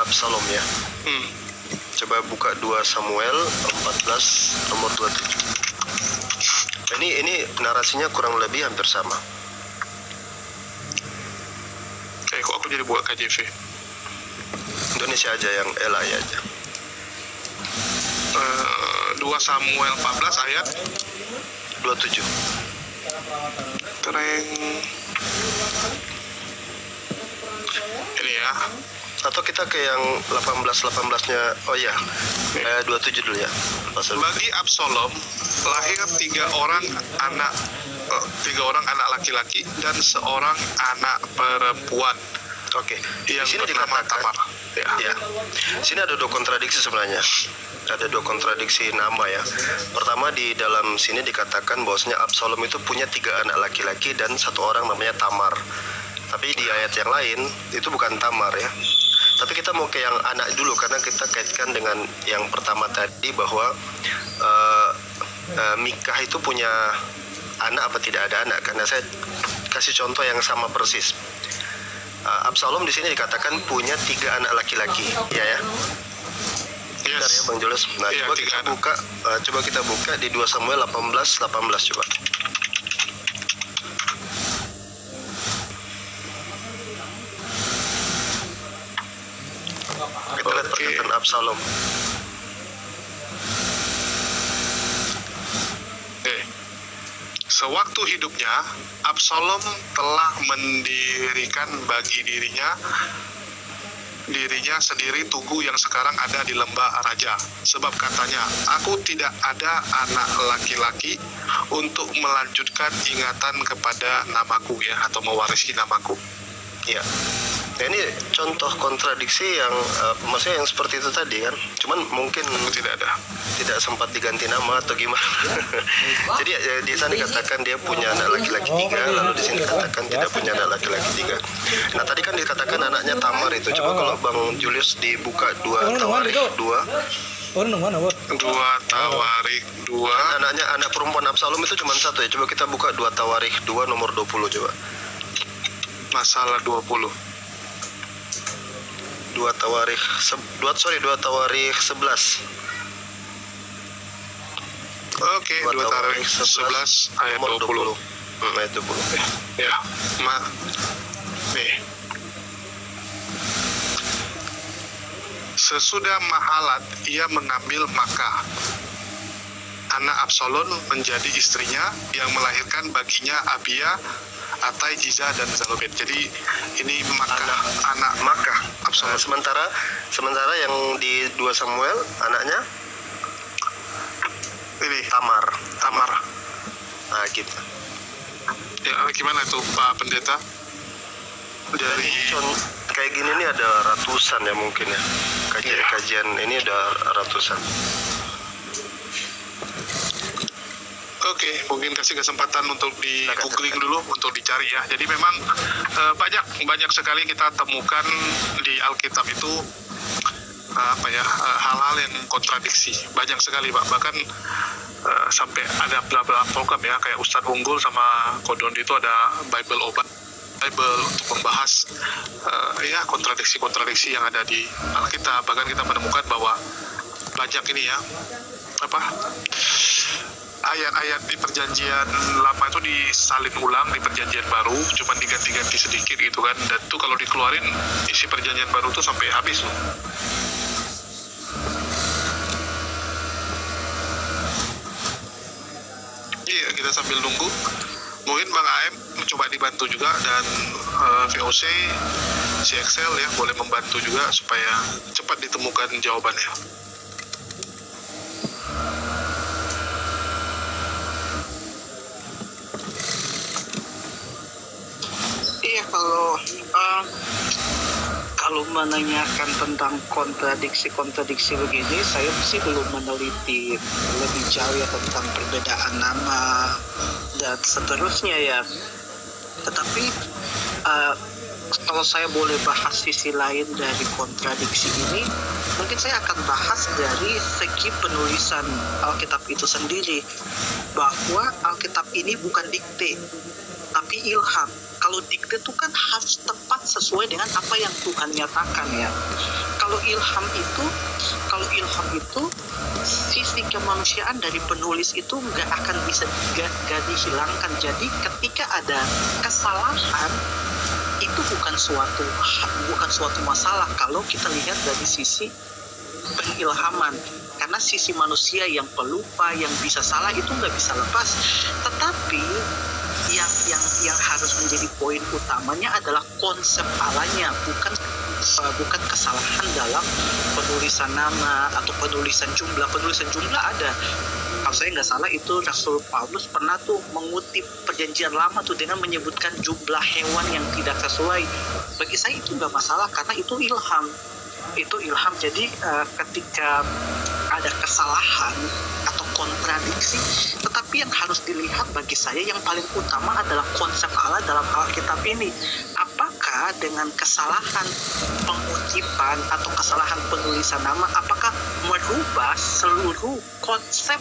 Absalom ya. Coba buka 2 Samuel 14 nomor 27. Ini narasinya kurang lebih hampir sama. Kok aku jadi buat KJV? Indonesia aja yang LI aja. 2 Samuel 14 ayat 27. Tereng. Ini ya. Atau kita ke yang 18-nya. Oh iya, 27 dulu ya. Bagi Absalom lahir 3 orang anak laki-laki dan seorang anak perempuan. Oke. Yang Di sini bernama dikatakan Tamar. Ya. Sini ada 2 kontradiksi sebenarnya. Ada 2 kontradiksi nama ya. Pertama, di dalam sini dikatakan bahwasanya Absalom itu punya 3 anak laki-laki dan 1 orang namanya Tamar. Tapi di ayat yang lain itu bukan Tamar ya. Tapi kita mau ke yang anak dulu karena kita kaitkan dengan yang pertama tadi bahwa Mikah itu punya anak apa tidak ada anak, karena saya kasih contoh yang sama persis. Absalom di sini dikatakan punya 3 anak laki-laki, ya. Benar ya Bang Julius. Nah, Iya, coba kita buka di 2 Samuel 18 coba. Kita lihat perkataan Absalom. Sewaktu hidupnya, Absalom telah mendirikan bagi dirinya sendiri tugu yang sekarang ada di lembah raja. Sebab katanya, aku tidak ada anak laki-laki untuk melanjutkan ingatan kepada namaku ya, atau mewarisi namaku. Ya. Nah, ini contoh kontradiksi yang maksudnya yang seperti itu tadi kan. Cuman mungkin tidak sempat diganti nama atau gimana. Jadi di sana dikatakan dia punya anak laki-laki 3, lalu di sini dikatakan tidak punya anak laki-laki 3. Nah, tadi kan dikatakan anaknya Tamar itu. Coba kalau Bang Julius dibuka 2 Tawarikh 2. 2 Tawarikh 2. Anak perempuan Absalom itu cuma 1 ya. Coba kita buka 2 Tawarikh 2 nomor 20 coba. Masalah 20. 2 Tawarikh 11. Oke, 2 Tawarikh 11 ayat 20. Ayat 20. Ya. Nih. Sesudah Mahalat ia mengambil Makah, anak Absalom, menjadi istrinya yang melahirkan baginya Abia, Atai, Iza, dan Zalobet. Jadi ini anak Makah Absalom. Sementara yang di 2 Samuel anaknya Ini Tamar. Nah, gitu. Ya, gimana tuh Pak Pendeta? Dari Kayak gini nih ada ratusan ya mungkin ya. Kajian ini ada ratusan. Oke, mungkin kasih kesempatan untuk di googling dulu, untuk dicari ya. Jadi memang banyak sekali kita temukan di Alkitab itu hal-hal yang kontradiksi. Banyak sekali Pak. Bahkan sampai ada beberapa program ya, kayak Ustadz Unggul sama Kodondi itu ada Bible untuk membahas kontradiksi-kontradiksi yang ada di Alkitab. Bahkan kita menemukan bahwa banyak ini ya, ayat-ayat di perjanjian lama itu disalin ulang di perjanjian baru, cuma diganti-ganti sedikit gitu kan. Dan itu kalau dikeluarin isi perjanjian baru itu sampai habis loh. Iya, kita sambil nunggu. Mungkin Bang AM mencoba dibantu juga, dan VOC, si Excel ya boleh membantu juga supaya cepat ditemukan jawabannya. Iya, kalau menanyakan tentang kontradiksi begini, saya sih belum meneliti lebih jauh ya tentang perbedaan nama dan seterusnya ya. Tetapi kalau saya boleh bahas sisi lain dari kontradiksi ini, mungkin saya akan bahas dari segi penulisan Alkitab itu sendiri, bahwa Alkitab ini bukan dikte, tapi ilham. Kalau dikte itu kan harus tepat sesuai dengan apa yang Tuhan nyatakan ya. kalau ilham itu sisi kemanusiaan dari penulis itu nggak akan bisa nggak dihilangkan. Jadi ketika ada kesalahan itu bukan suatu masalah kalau kita lihat dari sisi pengilhaman, karena sisi manusia yang pelupa, yang bisa salah itu nggak bisa lepas. Tetapi yang harus menjadi poin utamanya adalah konsep Allahnya, bukan kesalahan dalam penulisan nama atau penulisan jumlah. Penulisan jumlah ada, kalau saya nggak salah itu Rasul Paulus pernah tuh mengutip perjanjian lama tuh dengan menyebutkan jumlah hewan yang tidak sesuai. Bagi saya itu nggak masalah karena itu ilham. Jadi ketika ada kesalahan atau kontradiksi, tetapi yang harus dilihat bagi saya yang paling utama adalah konsep Allah dalam Alkitab ini. Apakah dengan kesalahan pengutipan atau kesalahan penulisan nama, apakah merubah seluruh konsep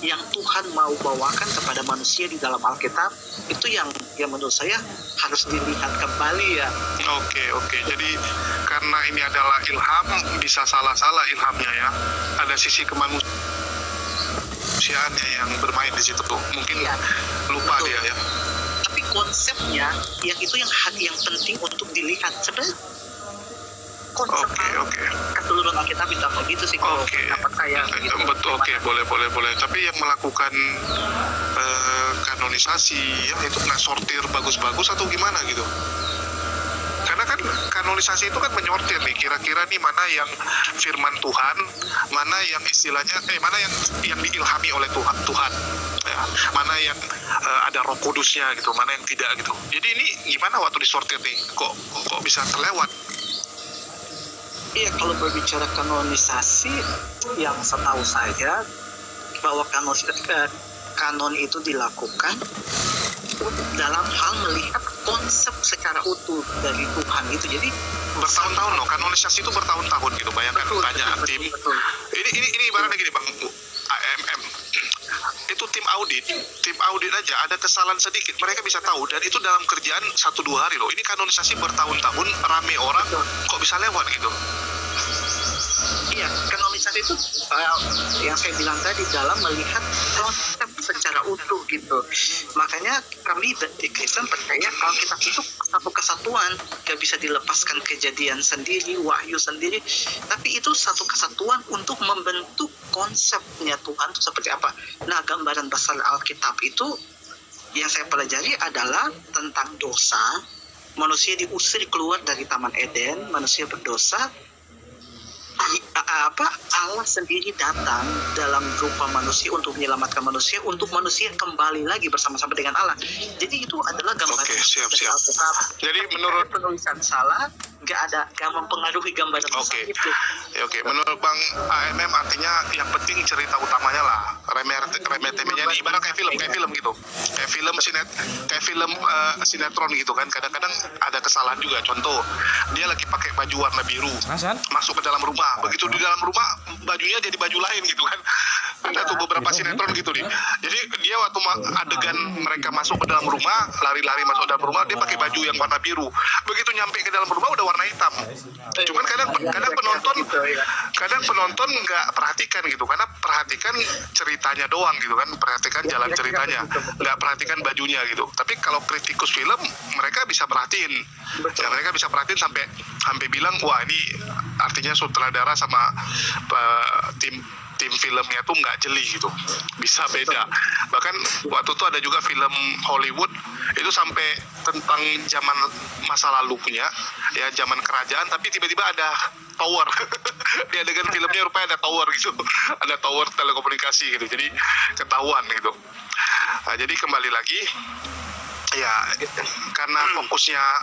yang Tuhan mau bawakan kepada manusia di dalam Alkitab? Itu yang menurut saya harus dilihat kembali ya. Oke. Jadi karena ini adalah ilham, bisa salah-salah ilhamnya ya. Ada sisi kemanusiaannya yang bermain di situ tuh. Mungkin Ya, lupa betul. dia ya. Tapi konsepnya yang itu yang penting untuk dilihat sebenarnya. Konsep Oke. keseluruhan Alkitab bisa begitu sih kalau Oke. pendapat saya gitu. Betul, oke, boleh. Tapi yang melakukan kanonisasi ya itu nggak sortir bagus-bagus atau gimana gitu? Karena kan kanonisasi itu kan menyortir nih, kira-kira nih mana yang firman Tuhan, mana yang istilahnya mana yang diilhami oleh Tuhan ya, mana yang ada Roh Kudusnya gitu, mana yang tidak gitu. Jadi ini gimana waktu disortir nih, kok bisa terlewat? Iya, kalau berbicara kanonisasi, yang setahu saya bahwa kanon itu dilakukan dalam hal melihat konsep secara utuh dari Tuhan itu. Jadi Bertahun-tahun loh, kanonisasi itu bertahun-tahun gitu. Bayangkan tanya tim. betul. Ini ibaratnya gini Bang AMM. Itu tim audit aja ada kesalahan sedikit mereka bisa tahu, dan itu dalam kerjaan 1-2 hari loh. Ini kanonisasi bertahun-tahun, rame orang, kok bisa lewat gitu? Iya, kanonisasi itu yang saya bilang tadi dalam melihat konsep secara utuh gitu. Makanya kami di Kristen percaya kalau kita itu satu kesatuan, gak bisa dilepaskan kejadian sendiri, wahyu sendiri, tapi itu satu kesatuan untuk membentuk konsepnya Tuhan itu seperti apa. Nah, gambaran besar Alkitab itu yang saya pelajari adalah tentang dosa. Manusia diusir keluar dari Taman Eden, manusia berdosa. Allah sendiri datang dalam rupa manusia untuk menyelamatkan manusia, untuk manusia kembali lagi bersama-sama dengan Allah. Jadi itu adalah gambaran. Oke, siap. Alkitab. Jadi menurut penulisan salah gak mempengaruhi gambaran besar itu. Oke, menurut Bang AMM artinya yang penting cerita utamanya lah, remetemenya nih, ibarat kayak film gitu, kayak film sinetron gitu kan. Kadang-kadang ada kesalahan juga. Contoh, dia lagi pakai baju warna biru, masuk ke dalam rumah. Begitu di dalam rumah bajunya jadi baju lain gitu kan. Ada tuh beberapa sinetron gitu nih. Jadi dia waktu adegan mereka masuk ke dalam rumah, lari-lari masuk ke dalam rumah, dia pakai baju yang warna biru. Begitu nyampe ke dalam rumah udah warna hitam. Cuman kadang penonton nggak perhatikan gitu, karena perhatikan ceritanya doang gitu kan, perhatikan jalan ceritanya, nggak perhatikan bajunya gitu. Tapi kalau kritikus film mereka bisa perhatiin, ya, mereka bisa perhatiin sampai bilang wah ini artinya sutradara sama tim filmnya tuh nggak jeli gitu, bisa beda. Bahkan waktu itu ada juga film Hollywood itu sampai tentang zaman masa lalunya ya, zaman kerajaan, tapi tiba-tiba ada tower di adegan filmnya rupanya ada tower gitu, ada tower telekomunikasi gitu, jadi ketahuan gitu. Nah, jadi kembali lagi ya, karena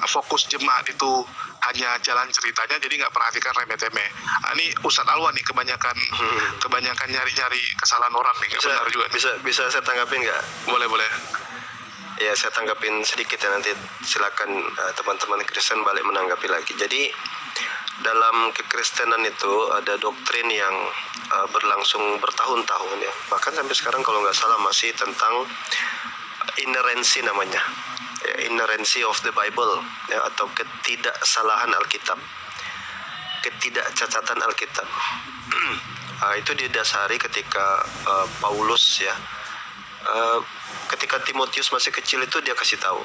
fokus jemaat itu hanya jalan ceritanya, jadi nggak perhatikan remeh-temeh. Nah, ini Ustadz Alwan nih kebanyakan nyari-nyari kesalahan orang nih, nggak benar juga. Bisa saya tanggapin nggak? Boleh. Ya, saya tanggapin sedikit ya, nanti silakan teman-teman Kristen balik menanggapi lagi. Jadi dalam kekristenan itu ada doktrin yang berlangsung bertahun-tahun ya, bahkan sampai sekarang kalau nggak salah masih tentang inerensi namanya ya, inerensi of the Bible ya, atau ketidaksalahan Alkitab. ketidakcacatan Alkitab. Itu didasari ketika Paulus ya, ketika Timotius masih kecil itu dia kasih tahu.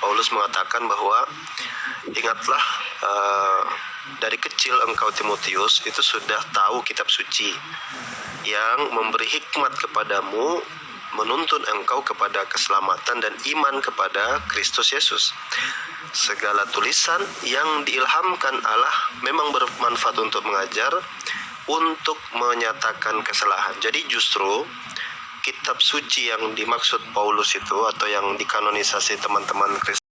Paulus mengatakan bahwa ingatlah, dari kecil engkau Timotius itu sudah tahu kitab suci yang memberi hikmat kepadamu, menuntun engkau kepada keselamatan dan iman kepada Kristus Yesus. Segala tulisan yang diilhamkan Allah memang bermanfaat untuk mengajar, untuk menyatakan kesalahan. Jadi justru kitab suci yang dimaksud Paulus itu, atau yang dikanonisasi teman-teman Kristen